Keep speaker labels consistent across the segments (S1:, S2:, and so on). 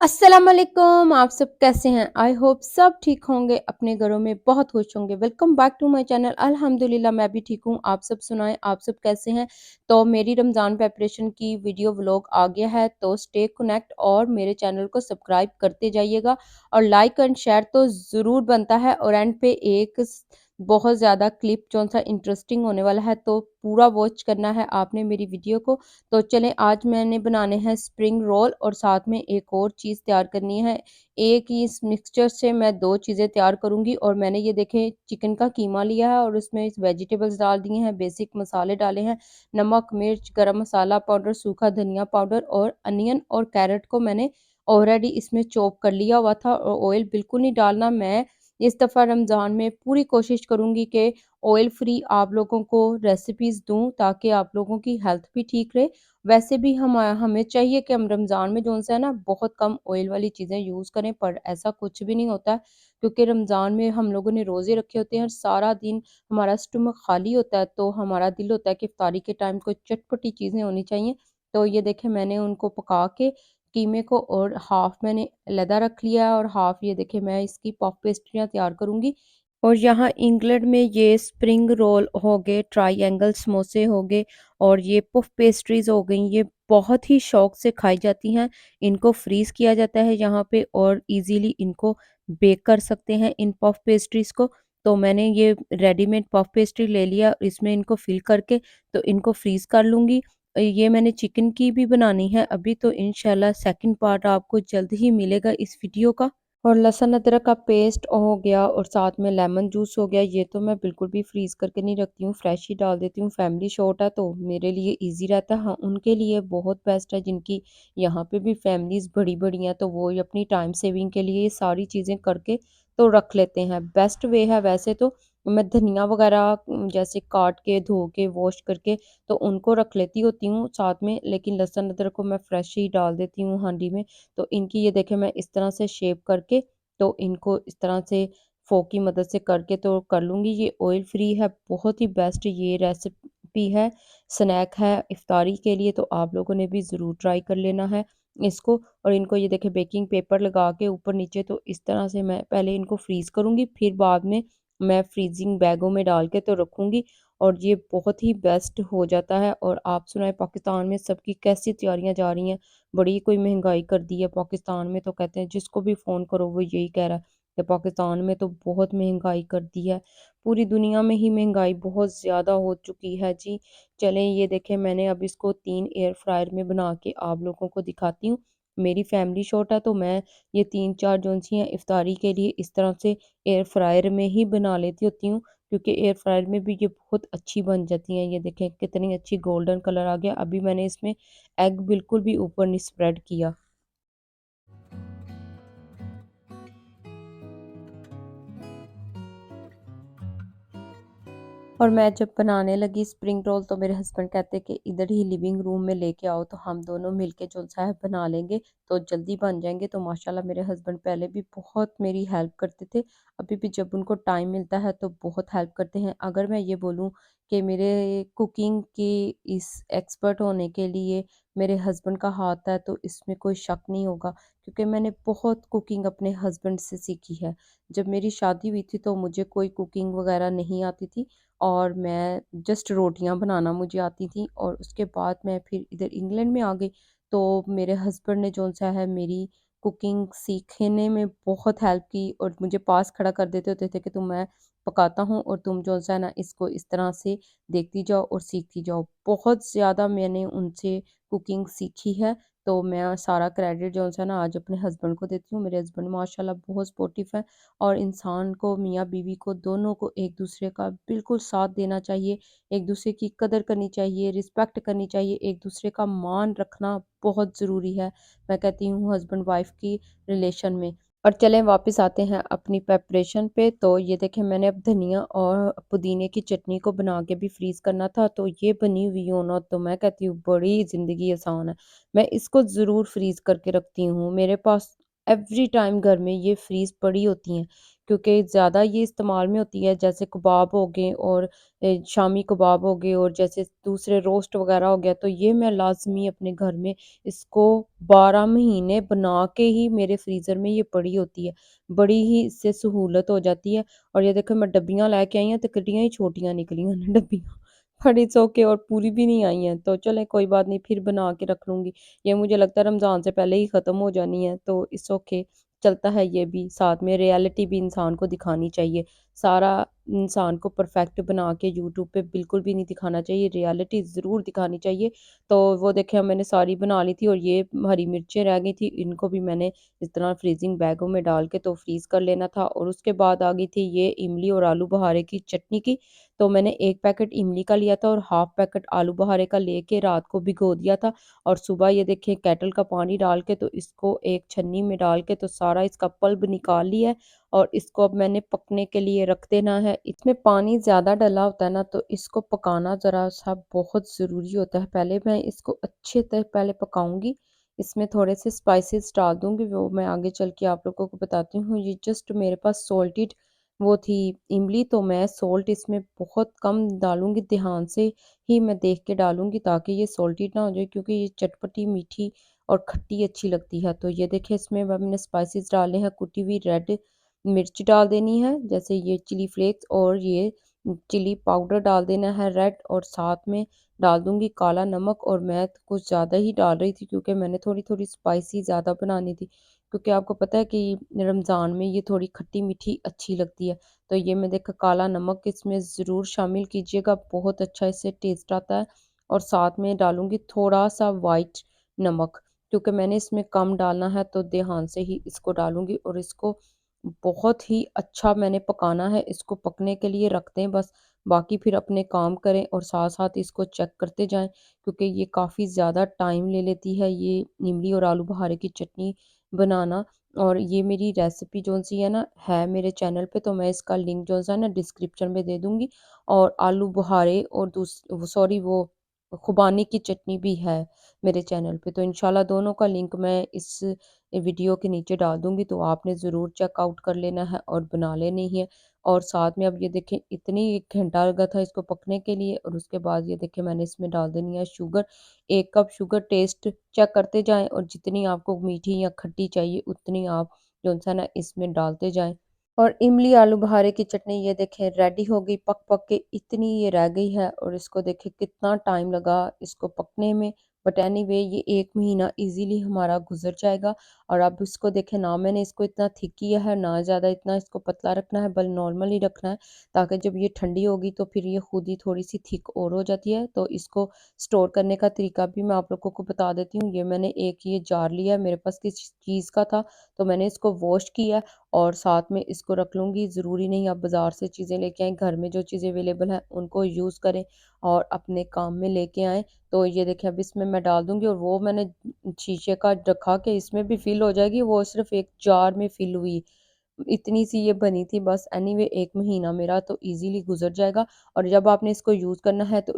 S1: अस्सलाम वालेकुम। आप सब कैसे हैं? आई होप सब ठीक होंगे, अपने घरों में बहुत खुश होंगे। Welcome back to my channel. अल्हम्दुलिल्लाह मैं भी ठीक हूँ। आप सब सुनाएं, आप सब कैसे हैं? तो मेरी रमज़ान प्रिपरेशन की वीडियो व्लॉग आ गया है, तो स्टे कनेक्ट और मेरे चैनल को सब्सक्राइब करते जाइएगा और लाइक एंड शेयर तो ज़रूर बनता है। और एंड पे एक बहुत ज़्यादा क्लिप जो सा इंटरेस्टिंग होने वाला है, तो पूरा वॉच करना है आपने मेरी वीडियो को। तो चलें, आज मैंने बनाने हैं स्प्रिंग रोल और साथ में एक और चीज़ तैयार करनी है। एक ही इस मिक्सचर से मैं 2 चीज़ें तैयार करूँगी। और मैंने ये देखें चिकन का कीमा लिया है और उसमें वेजिटेबल्स डाल दिए हैं, बेसिक मसाले डाले हैं, नमक, मिर्च, गरम मसाला पाउडर, सूखा धनिया पाउडर और अनियन और कैरट को मैंने ऑलरेडी इसमें चॉप कर लिया हुआ था। और ऑयल बिल्कुल नहीं डालना। मैं इस दफ़ा रमज़ान में पूरी कोशिश करूँगी कि ऑयल फ्री आप लोगों को रेसिपीज़ दूँ, ताकि आप लोगों की हेल्थ भी ठीक रहे। वैसे भी हमें चाहिए कि हम रमज़ान में जो-सा है ना बहुत कम ऑयल वाली चीज़ें यूज़ करें, पर ऐसा कुछ भी नहीं होता है, क्योंकि रमज़ान में हम लोगों ने रोज़े रखे होते हैं और सारा दिन हमारा स्टमक खाली होता है, तो हमारा दिल होता है कि इफ्तारी के टाइम कोई चटपटी चीज़ें होनी चाहिए। तो ये देखें मैंने उनको पका के कीमे को और हाफ़ मैंने अलहदा रख लिया है और हाफ़ ये देखिए मैं इसकी पफ पेस्ट्रियाँ तैयार करूँगी। और यहाँ इंग्लैंड में ये स्प्रिंग रोल हो गए, ट्रायंगल समोसे हो गए और ये पफ पेस्ट्रीज़ हो गई, ये बहुत ही शौक से खाई जाती हैं। इनको फ्रीज़ किया जाता है यहाँ पे और इजीली इनको बेक कर सकते हैं इन पफ पेस्ट्रीज़ को। तो मैंने ये रेडीमेड पफ पेस्ट्री ले लिया, इसमें इनको फिल करके तो इनको फ्रीज़ कर लूँगी। ये मैंने चिकन की भी बनानी है अभी, तो इंशाल्लाह सेकंड पार्ट आपको जल्द ही मिलेगा इस वीडियो का। और लहसुन अदरक का पेस्ट हो गया और साथ में लेमन जूस हो गया। ये तो मैं बिल्कुल भी फ्रीज़ करके नहीं रखती हूँ, फ्रेश ही डाल देती हूँ। फैमिली शॉट है तो मेरे लिए इजी रहता है। हाँ, उनके लिए बहुत बेस्ट है जिनकी यहाँ पे भी फैमिलीज़ बड़ी-बड़ी हैं, तो वो ये अपनी टाइम सेविंग के लिए ये सारी चीज़ें करके तो रख लेते हैं। बेस्ट वे है वैसे तो। मैं धनिया वगैरह जैसे काट के, धो के, वॉश करके तो उनको रख लेती होती हूँ साथ में, लेकिन लहसुन अदरक को मैं फ्रेश ही डाल देती हूँ हांडी में। तो इनकी ये देखें मैं इस तरह से शेप करके तो इनको इस तरह से फ़ोक की मदद से करके तो कर लूँगी। ये ऑयल फ्री है, बहुत ही बेस्ट ये रेसिपी है, स्नैक है इफ्तारी के लिए, तो आप लोगों ने भी ज़रूर ट्राई कर लेना है इसको। और इनको ये देखें बेकिंग पेपर लगा के ऊपर नीचे तो इस तरह से मैं पहले इनको फ्रीज़ करूँगी, फिर बाद में मैं फ्रीजिंग बैगों में डाल के तो रखूँगी और ये बहुत ही बेस्ट हो जाता है। और आप सुनाएँ पाकिस्तान में सबकी कैसी तैयारियाँ जा रही हैं? बड़ी कोई महंगाई कर दी है पाकिस्तान में, तो कहते हैं जिसको भी फ़ोन करो वो यही कह रहा है कि पाकिस्तान में तो बहुत महंगाई कर दी है। पूरी दुनिया में ही महंगाई बहुत ज़्यादा हो चुकी है जी। चलें ये देखें मैंने अब इसको 3 एयर फ्रायर में बना के आप लोगों को दिखाती हूँ। मेरी फैमिली शॉट है तो मैं ये 3-4 जो-सी हैं इफ्तारी के लिए इस तरह से एयर फ्रायर में ही बना लेती होती हूँ, क्योंकि एयर फ्रायर में भी ये बहुत अच्छी बन जाती हैं। ये देखें कितनी अच्छी गोल्डन कलर आ गया। अभी मैंने इसमें एग बिल्कुल भी ऊपर नहीं स्प्रेड किया। और मैं जब बनाने लगी स्प्रिंग रोल तो मेरे हस्बैंड कहते कि इधर ही लिविंग रूम में लेके आओ, तो हम दोनों मिलके जो-सा है बना लेंगे तो जल्दी बन जाएँगे। तो माशाल्लाह मेरे हस्बैंड पहले भी बहुत मेरी हेल्प करते थे, अभी भी जब उनको टाइम मिलता है तो बहुत हेल्प करते हैं। अगर मैं ये बोलूँ कि मेरे कुकिंग की इस एक्सपर्ट होने के लिए मेरे हस्बैंड का हाथ है, तो इसमें कोई शक नहीं होगा, क्योंकि मैंने बहुत कुकिंग अपने हस्बैंड से सीखी है। जब मेरी शादी हुई थी तो मुझे कोई कुकिंग वगैरह नहीं आती थी और मैं जस्ट रोटियां बनाना मुझे आती थी। और उसके बाद मैं फिर इधर इंग्लैंड में आ गई, तो मेरे हस्बैंड ने जो सा है मेरी कुकिंग सीखने में बहुत हेल्प की और मुझे पास खड़ा कर देते होते थे कि तुम मैं पकाता हूँ और तुम जो सा है ना इसको इस तरह से देखती जाओ और सीखती जाओ। बहुत ज़्यादा मैंने उनसे कुकिंग सीखी है। तो मैं सारा क्रेडिट जो सा ना आज अपने हस्बैंड को देती हूँ। मेरे हस्बैंड माशाल्लाह बहुत सपोर्टिव है और इंसान को, मियाँ बीवी को, दोनों को एक दूसरे का बिल्कुल साथ देना चाहिए, एक दूसरे की कदर करनी चाहिए, रिस्पेक्ट करनी चाहिए, एक दूसरे का मान रखना बहुत ज़रूरी है। मैं कहती हूँ हस्बैंड वाइफ की रिलेशन में। और चलें वापस आते हैं अपनी प्रिपरेशन पे। तो ये देखें मैंने अब धनिया और पुदीने की चटनी को बना के भी फ्रीज़ करना था, तो ये बनी हुई हो ना तो मैं कहती हूँ बड़ी ज़िंदगी आसान है। मैं इसको ज़रूर फ्रीज़ करके रखती हूँ। मेरे पास एवरी टाइम घर में ये फ्रीज़ पड़ी होती हैं, क्योंकि ज़्यादा ये इस्तेमाल में होती है, जैसे कबाब हो गए और शामी कबाब हो गए और जैसे दूसरे रोस्ट वग़ैरह हो गया, तो ये मैं लाज़मी अपने घर में इसको 12 महीने बना के ही मेरे फ्रीज़र में ये पड़ी होती है। बड़ी ही इससे सहूलत हो जाती है। और ये देखो मैं डब्बियाँ लेके आई हूँ तो कितनी ही छोटियाँ निकली हैं डब्बियाँ। बट इट्स ओके, और पूरी भी नहीं आई हैं, तो चलें कोई बात नहीं, फिर बना के रख लूँगी। ये मुझे लगता है रमज़ान से पहले ही ख़त्म हो जानी है, तो इट्स ओके, चलता है ये भी। साथ में रियलिटी भी इंसान को दिखानी चाहिए। सारा इंसान को परफेक्ट बना के यूट्यूब पे बिल्कुल भी नहीं दिखाना चाहिए, रियलिटी ज़रूर दिखानी चाहिए। तो वो देखिए मैंने सारी बना ली थी और ये हरी मिर्चें रह गई थी, इनको भी मैंने इस तरह फ्रीज़िंग बैगों में डाल के तो फ्रीज़ कर लेना था। और उसके बाद आ गई थी ये इमली और आलू बुखारे की चटनी की। तो मैंने 1 पैकेट इमली का लिया था और हाफ पैकेट आलू बुखारे का लेके रात को भिगो दिया था। और सुबह ये देखिए केटल का पानी डाल के तो इसको एक छन्नी में डाल के तो सारा इसका पल्प निकाल लिया है। और इसको अब मैंने पकने के लिए रख देना है। इसमें पानी ज़्यादा डला होता है ना, तो इसको पकाना ज़रा-सा बहुत ज़रूरी होता है। पहले मैं इसको अच्छे से पहले पकाऊँगी। इसमें थोड़े से स्पाइसेस डाल दूँगी, वो मैं आगे चल के आप लोगों को बताती हूँ। ये जस्ट मेरे पास सॉल्टेड वो थी इमली, तो मैं सॉल्ट इसमें बहुत कम डालूँगी, ध्यान से ही मैं देख के डालूँगी ताकि ये सॉल्टेड ना हो जाए, क्योंकि ये चटपटी, मीठी और खट्टी अच्छी लगती है। तो ये देखिए इसमें अब मैंने स्पाइसेस डाले हैं, कुटी हुई रेड मिर्च डाल देनी है, जैसे ये चिली फ्लेक्स और ये चिली पाउडर डाल देना है रेड, और साथ में डाल दूँगी काला नमक। और मैं तो कुछ ज़्यादा ही डाल रही थी क्योंकि मैंने थोड़ी-थोड़ी स्पाइसी ज़्यादा बनानी थी, क्योंकि आपको पता है कि रमज़ान में ये थोड़ी खट्टी-मीठी अच्छी लगती है। तो ये मैं देखा काला नमक इसमें ज़रूर शामिल कीजिएगा, बहुत अच्छा इससे टेस्ट आता है। और साथ में डालूँगी थोड़ा-सा व्हाइट नमक, क्योंकि मैंने इसमें कम डालना है तो ध्यान से ही इसको डालूँगी। और इसको बहुत ही अच्छा मैंने पकाना है, इसको पकने के लिए रख दें बस, बाकी फिर अपने काम करें और साथ-साथ इसको चेक करते जाएँ, क्योंकि ये काफ़ी ज़्यादा टाइम ले लेती है ये इमली और आलू बुखारे की चटनी बनाना। और ये मेरी रेसिपी जो-सी है ना, है मेरे चैनल पे, तो मैं इसका लिंक जो-सा है ना डिस्क्रिप्शन में दे दूँगी। और आलू बुखारे और वो खुबानी की चटनी भी है मेरे चैनल पे, तो इंशाल्लाह दोनों का लिंक मैं इस वीडियो के नीचे डाल दूँगी, तो आपने ज़रूर चेकआउट कर लेना है और बना लेनी है। और साथ में अब ये देखें इतनी 1 घंटा लगा था इसको पकने के लिए, और उसके बाद ये देखिए मैंने इसमें डाल देनी है sugar. 1 cup sugar, taste check करते जाएँ और जितनी आपको मीठी या खट्टी चाहिए उतनी आप जो-सा ना इसमें डालते जाएँ। और इमली आलू बुखारे की चटनी ये देखें रेडी हो गई, पक-पक के इतनी ये रह गई है, और इसको देखिए कितना टाइम लगा इसको पकने में। बट एनीवे ये 1 महीना ईज़िली हमारा गुज़र जाएगा। और अब इसको देखें ना, मैंने इसको इतना थिक किया है, ना ज़्यादा इतना इसको पतला रखना है, बल नॉर्मल ही रखना है, ताकि जब ये ठंडी होगी तो फिर ये खुद ही थोड़ी-सी थिक और हो जाती है। तो इसको स्टोर करने का तरीका भी मैं आप लोगों को बता देती हूँ। ये मैंने एक ये जार लिया है, मेरे पास किस चीज़ का था, तो मैंने इसको वॉश किया और साथ में इसको रख लूँगी। ज़रूरी नहीं आप बाज़ार से चीज़ें लेके आएँ, घर में जो चीज़ें अवेलेबल हैं उनको यूज़ करें और अपने काम में लेके आएँ। तो ये देखिए अब इसमें मैं डाल दूँगी, और वो मैंने शीशे का रखा कि इसमें भी फ़िल हो जाएगी, वो सिर्फ़ एक जार में फ़िल हुई। इतनी सी ये बनी थी बस। एनीवे 1 महीना मेरा तो ईज़िली गुज़र जाएगा। और जब आपने इसको यूज़ करना है तो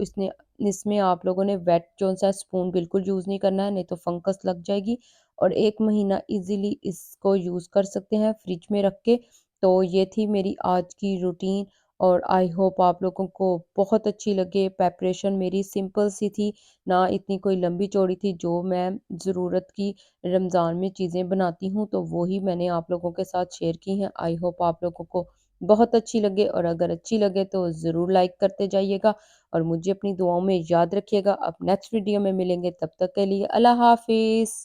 S1: इसमें आप लोगों ने वेट जो-सा स्पून बिल्कुल यूज़ नहीं करना है, नहीं तो फंगस लग जाएगी। और 1 महीना ईज़िली इसको यूज़ कर सकते हैं फ्रिज में रख के। तो ये थी मेरी आज की रूटीन, और आई होप आप लोगों को बहुत अच्छी लगे। प्रिपरेशन मेरी सिंपल सी थी, ना इतनी कोई लंबी चौड़ी थी। जो मैं ज़रूरत की रमज़ान में चीज़ें बनाती हूँ, तो वो ही मैंने आप लोगों के साथ शेयर की हैं। आई होप आप लोगों को बहुत अच्छी लगे, और अगर अच्छी लगे तो ज़रूर लाइक करते जाइएगा और मुझे अपनी दुआओं में याद रखिएगा। अब नेक्स्ट वीडियो में मिलेंगे, तब तक के लिए अल्लाह हाफ़िज़।